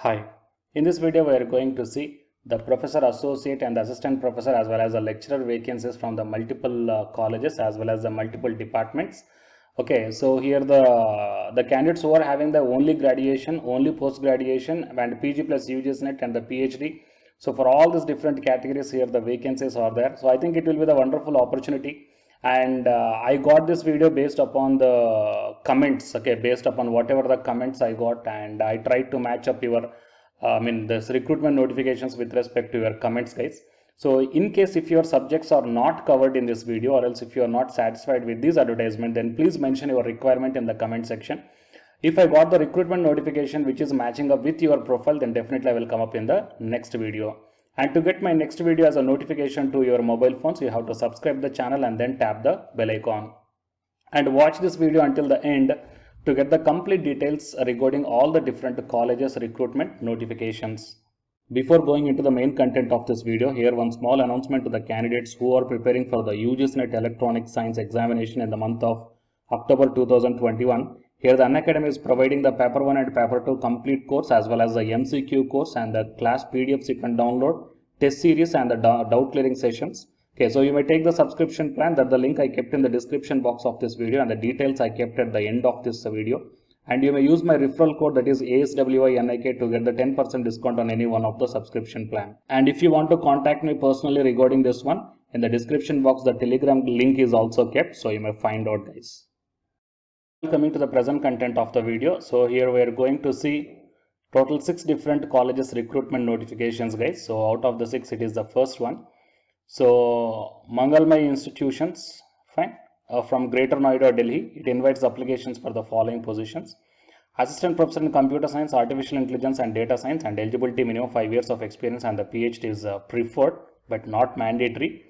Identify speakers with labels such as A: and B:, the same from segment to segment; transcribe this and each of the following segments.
A: Hi, in this video we are going to see the professor associate and the assistant professor as well as the lecturer vacancies from the multiple colleges as well as the multiple departments. Okay, so here the candidates who are having the only graduation, only post graduation and PG plus UGS net and the PhD. So for all these different categories here the vacancies are there. So I think it will be the wonderful opportunity, and I got this video based upon the comments, okay, based upon whatever the comments I got, and I tried to match up your this recruitment notifications with respect to your comments, guys. So in case if your subjects are not covered in this video, or else if you are not satisfied with this advertisement, then please mention your requirement in the comment section. If I got the recruitment notification which is matching up with your profile, then definitely I will come up in the next video. And to get my next video as a notification to your mobile phones, you have to subscribe the channel and then tap the bell icon. And watch this video until the end to get the complete details regarding all the different colleges recruitment notifications. Before going into the main content of this video, here one small announcement to the candidates who are preparing for the UGC NET Electronic Science examination in the month of October 2021. Here the Unacademy is providing the paper 1 and paper 2 complete course as well as the MCQ course and the class PDFs you can download, test series and the doubt clearing sessions. Okay, so you may take the subscription plan, that the link I kept in the description box of this video and the details I kept at the end of this video. And you may use my referral code, that is ASWINIK, to get the 10% discount on any one of the subscription plan. And if you want to contact me personally regarding this one, in the description box the Telegram link is also kept, so you may find out, guys. Coming to the present content of the video, so here we are going to see total 6 different colleges recruitment notifications, guys. So out of the 6, it is the first one. So Mangalmay institutions, fine, from Greater Noida, Delhi. It invites applications for the following positions: assistant professor in computer science, artificial intelligence and data science, and eligibility minimum 5 years of experience, and the PhD is preferred but not mandatory.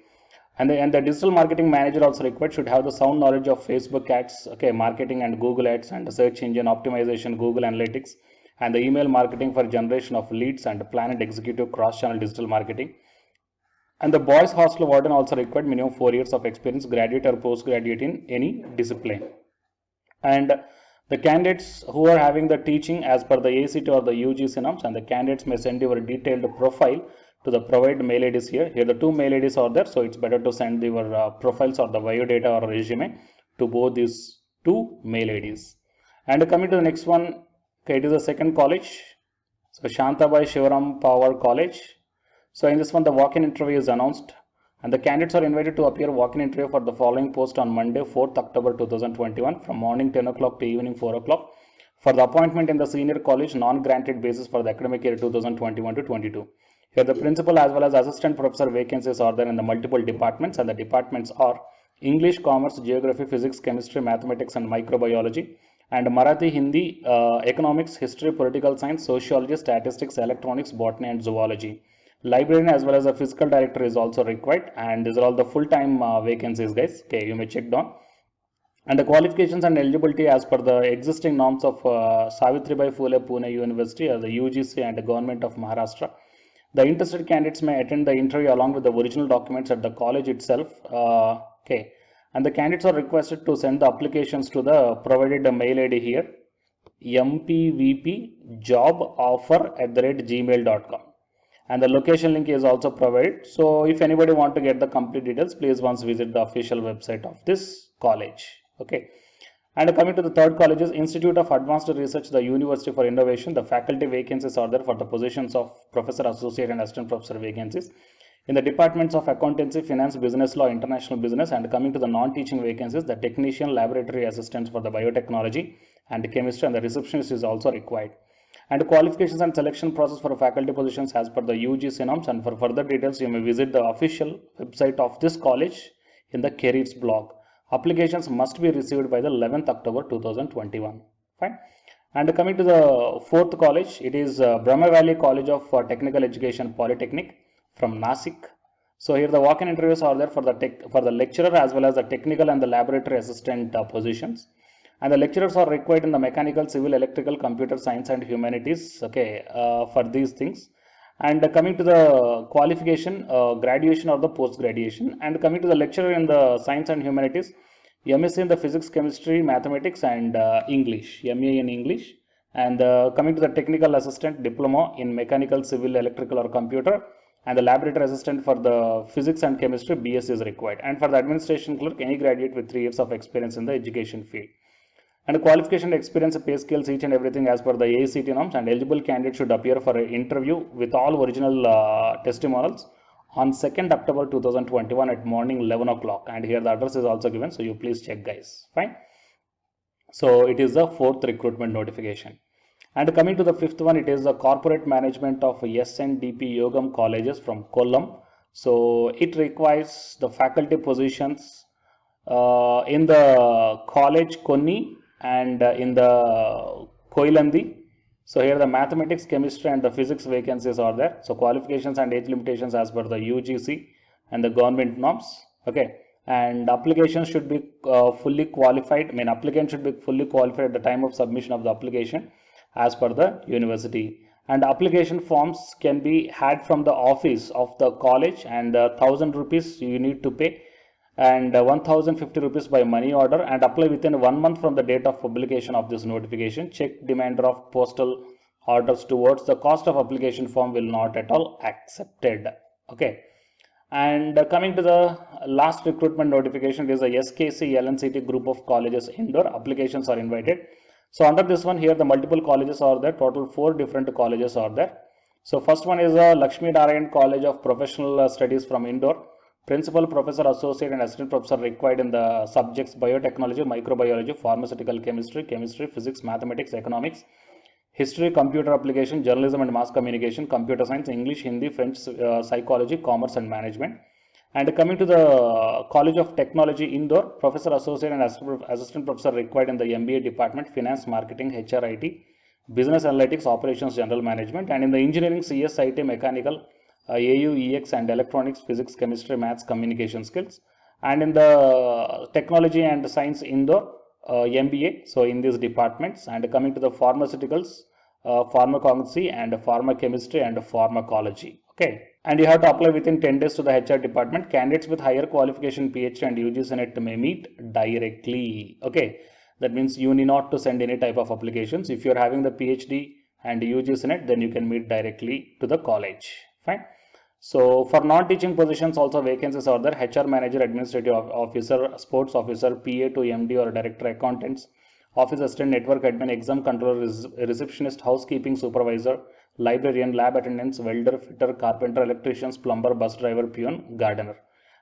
A: And the digital marketing manager also required, should have the sound knowledge of Facebook ads, okay, marketing and Google ads and search engine optimization, Google Analytics, and the email marketing for generation of leads and plan and executive cross-channel digital marketing. And the boys hostel warden also required minimum 4 years of experience, graduate or postgraduate in any discipline. And the candidates who are having the teaching as per the ACT or the UGC norms, and the candidates may send your detailed profile to the provided mail IDs here. Here the 2 mail IDs are there, so it's better to send your profiles or the bio data or resume to both these 2 mail IDs. And coming to the next one, okay, it is the second college. So Shantabai Shivaram Power College. So in this one, the walk-in interview is announced, and the candidates are invited to appear walk-in interview for the following post on Monday, 4th October 2021 from morning 10 o'clock to evening 4 o'clock for the appointment in the senior college non-granted basis for the academic year 2021 to 22. Here the principal as well as assistant professor vacancies are there in the multiple departments, and the departments are English, Commerce, Geography, Physics, Chemistry, Mathematics and Microbiology, and Marathi, Hindi, Economics, History, Political Science, Sociology, Statistics, Electronics, Botany and Zoology. Librarian as well as a physical director is also required, and these are all the full-time vacancies, guys. Okay, you may check down. And the qualifications and eligibility as per the existing norms of Savitribai Phule Pune University or the UGC and the Government of Maharashtra. The interested candidates may attend the interview along with the original documents at the college itself. Okay, and the candidates are requested to send the applications to the provided mail ID here, mpvpjoboffer@gmail.com. And the location link is also provided. So if anybody want to get the complete details, please once visit the official website of this college. Okay. And coming to the third college is Institute of Advanced Research, the University for Innovation. The faculty vacancies are there for the positions of professor, associate and assistant professor vacancies in the departments of accountancy, finance, business law, international business. And coming to the non-teaching vacancies, the technician, laboratory assistants for the biotechnology and chemistry, and the receptionist is also required. And qualifications and selection process for faculty positions as per the UGC norms. And for further details, you may visit the official website of this college in the careers blog. Applications must be received by the 11th October 2021. Fine. And coming to the fourth college, it is Brahma Valley College of Technical Education Polytechnic from Nasik. So here the walk-in interviews are there for the lecturer as well as the technical and the laboratory assistant positions. And the lecturers are required in the mechanical, civil, electrical, computer science and humanities, okay, for these things. And coming to the qualification, graduation or the post graduation. And coming to the lecturer in the science and humanities, MSc in the physics, chemistry, mathematics and English, MA in English. And coming to the technical assistant, diploma in mechanical, civil, electrical or computer, and the laboratory assistant for the physics and chemistry, BS is required. And for the administration clerk, any graduate with 3 years of experience in the education field. And qualification, experience, pay scales, each and everything as per the AICTE norms, and eligible candidate should appear for an interview with all original testimonials on 2nd October 2021 at morning 11 o'clock. And here the address is also given, so you please check, guys. Fine. So it is the 4th recruitment notification. And coming to the 5th one, it is the corporate management of SNDP Yogam colleges from Kollam. So it requires the faculty positions in the college Konni and in the Koilandi. So here the mathematics, chemistry and the physics vacancies are there. So qualifications and age limitations as per the UGC and the government norms. Okay. And applications should be fully qualified. I mean, applicant should be fully qualified at the time of submission of the application as per the university. And application forms can be had from the office of the college, and 1000 rupees you need to pay, and 1050 rupees by money order, and apply within 1 month from the date of publication of this notification. Check demand of postal orders towards the cost of application form will not at all accepted. Okay. And coming to the last recruitment notification, is a SKC LNCT group of colleges Indore. Applications are invited. So under this one, here the multiple colleges are there. Total 4 different colleges are there. So first one is a Lakshmi Narayan College of Professional Studies from Indore. Principal, professor, associate and assistant professor required in the subjects biotechnology, microbiology, pharmaceutical chemistry, physics, mathematics, economics, history, computer application, journalism and mass communication, computer science, English, Hindi, French, psychology, commerce and management. And coming to the College of Technology Indore, professor, associate and assistant professor required in the MBA department, finance, marketing, HR, IT, business analytics, operations, general management. And in the engineering, CS, IT, mechanical, AU, EX and electronics, physics, chemistry, maths, communication skills. And in the technology and science Indore, MBA, so in these departments. And coming to the pharmaceuticals, pharmacology and pharmacochemistry and pharmacology. Okay. And you have to apply within 10 days to the HR department. Candidates with higher qualification, PhD and UG Senate may meet directly. Okay. That means you need not to send any type of applications. If you're having the PhD and UG Senate, then you can meet directly to the college. Fine. So for non-teaching positions also vacancies are there. HR manager, administrative officer, sports officer, PA to MD or director accountants, office assistant, network admin, exam controller, receptionist, housekeeping supervisor, librarian, lab attendants, welder, fitter, carpenter, electricians, plumber, bus driver, peon, gardener.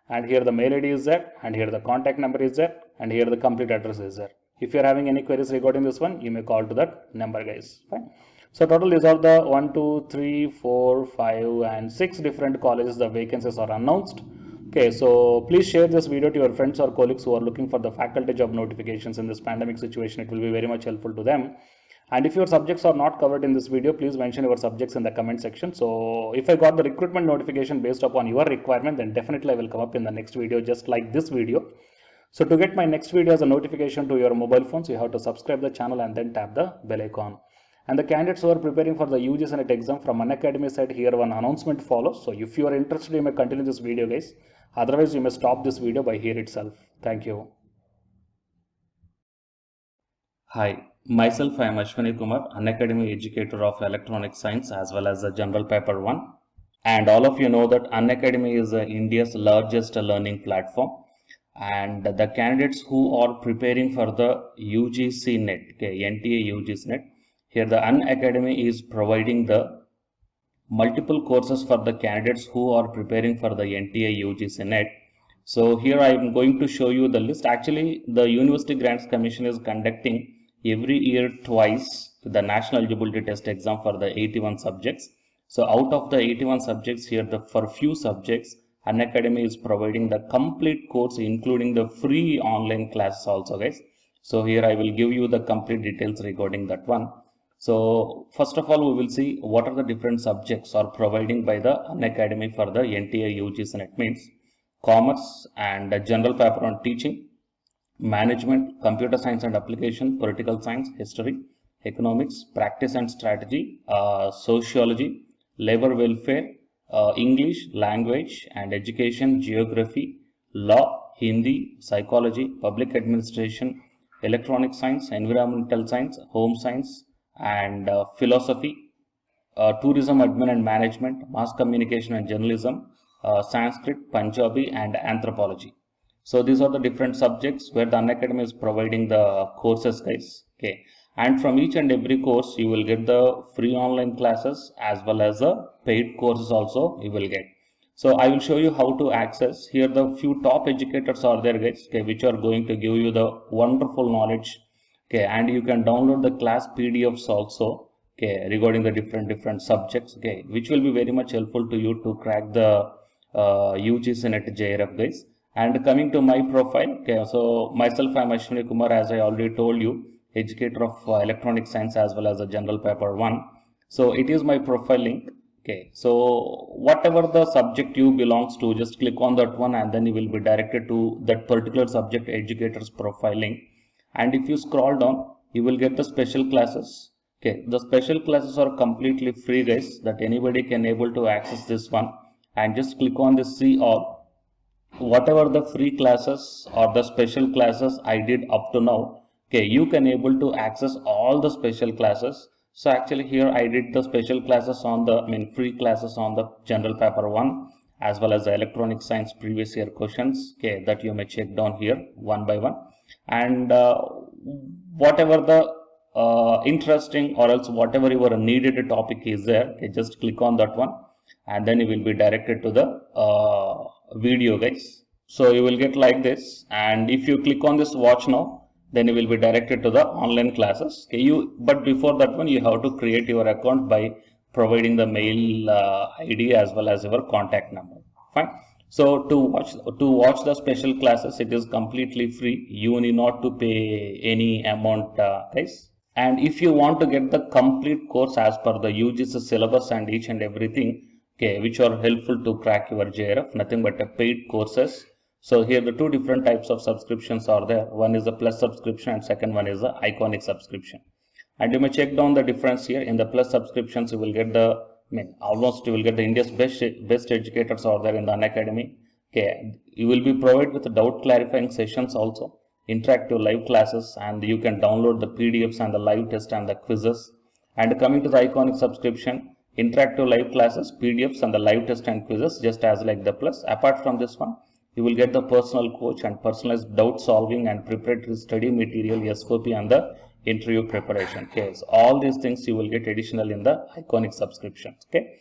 A: And here the mail ID is there, and here the contact number is there, and here the complete address is there. If you are having any queries regarding this one, you may call to that number, guys. Fine. So total these are the 1, 2, 3, 4, 5 and 6 different colleges the vacancies are announced. Okay, so please share this video to your friends or colleagues who are looking for the faculty job notifications in this pandemic situation. It will be very much helpful to them. And if your subjects are not covered in this video, please mention your subjects in the comment section. So if I got the recruitment notification based upon your requirement, then definitely I will come up in the next video just like this video. So to get my next video as a notification to your mobile phones, you have to subscribe the channel and then tap the bell icon. And the candidates who are preparing for the UG Senate exam from Unacademy side, here one announcement follows. So if you are interested, you may continue this video, guys. Otherwise, you may stop this video by here itself. Thank you. Hi, myself I am Ashwani Kumar, Unacademy educator of electronic science as well as the general paper 1. And all of you know that Unacademy is India's largest learning platform. And the candidates who are preparing for the UGC NET, okay, NTA UGC NET, here the Unacademy is providing the multiple courses for the candidates who are preparing for the NTA UGC NET. So here I am going to show you the list. Actually, the University Grants Commission is conducting every year twice the National Eligibility Test exam for the 81 subjects. So out of the 81 subjects here, for few subjects, Unacademy is providing the complete course including the free online classes also, guys. So here I will give you the complete details regarding that one. So first of all, we will see what are the different subjects are providing by the Unacademy for the NTA UGC NET. Means commerce and general paper on teaching, management, computer science and application, political science, history, economics, practice and strategy, sociology, labor welfare, English, language and education, geography, law, Hindi, psychology, public administration, electronic science, environmental science, home science, and philosophy, tourism admin and management, mass communication and journalism, Sanskrit, Punjabi, and anthropology. So these are the different subjects where the Unacademy is providing the courses, guys. Okay, and from each and every course you will get the free online classes as well as the paid courses also you will get. So I will show you how to access. Here the few top educators are there, guys, okay, which are going to give you the wonderful knowledge. Okay, and you can download the class PDFs also, okay, regarding the different subjects, okay, which will be very much helpful to you to crack the UGC NET JRF, guys. And coming to my profile, okay, so myself, I'm Ashwini Kumar, as I already told you, educator of electronic science as well as a general paper 1. So it is my profile link. Okay, so whatever the subject you belongs to, just click on that one and then you will be directed to that particular subject educator's profile link. And if you scroll down, you will get the special classes. Okay, the special classes are completely free, guys, that anybody can able to access this one. And just click on the see all. Whatever the free classes or the special classes I did up to now, okay, you can able to access all the special classes. So actually here I did the special classes on the, free classes on the general paper 1 as well as the electronic science previous year questions, okay, that you may check down here one by one. And whatever the interesting or else whatever your needed topic is there, okay, just click on that one and then you will be directed to the video, guys. So you will get like this, and if you click on this watch now, then you will be directed to the online classes. Okay, but before that one you have to create your account by providing the mail ID as well as your contact number. Fine. So to watch the special classes, it is completely free. You need not to pay any amount, guys. And if you want to get the complete course as per the UGC syllabus and each and everything, okay, which are helpful to crack your JRF, nothing but a paid courses. So here the two different types of subscriptions are there. One is the plus subscription and second one is the iconic subscription. And you may check down the difference here. In the plus subscriptions, you will get the, almost you will get the India's best educators are there in the Unacademy. Okay, you will be provided with doubt clarifying sessions also, interactive live classes, and you can download the PDFs and the live test and the quizzes. And coming to the iconic subscription, interactive live classes, PDFs and the live test and quizzes, just as like the plus. Apart from this one, you will get the personal coach and personalized doubt solving and preparatory study material, SOP, and the interview preparation. Okay, so all these things you will get additional in the iconic subscription. Okay.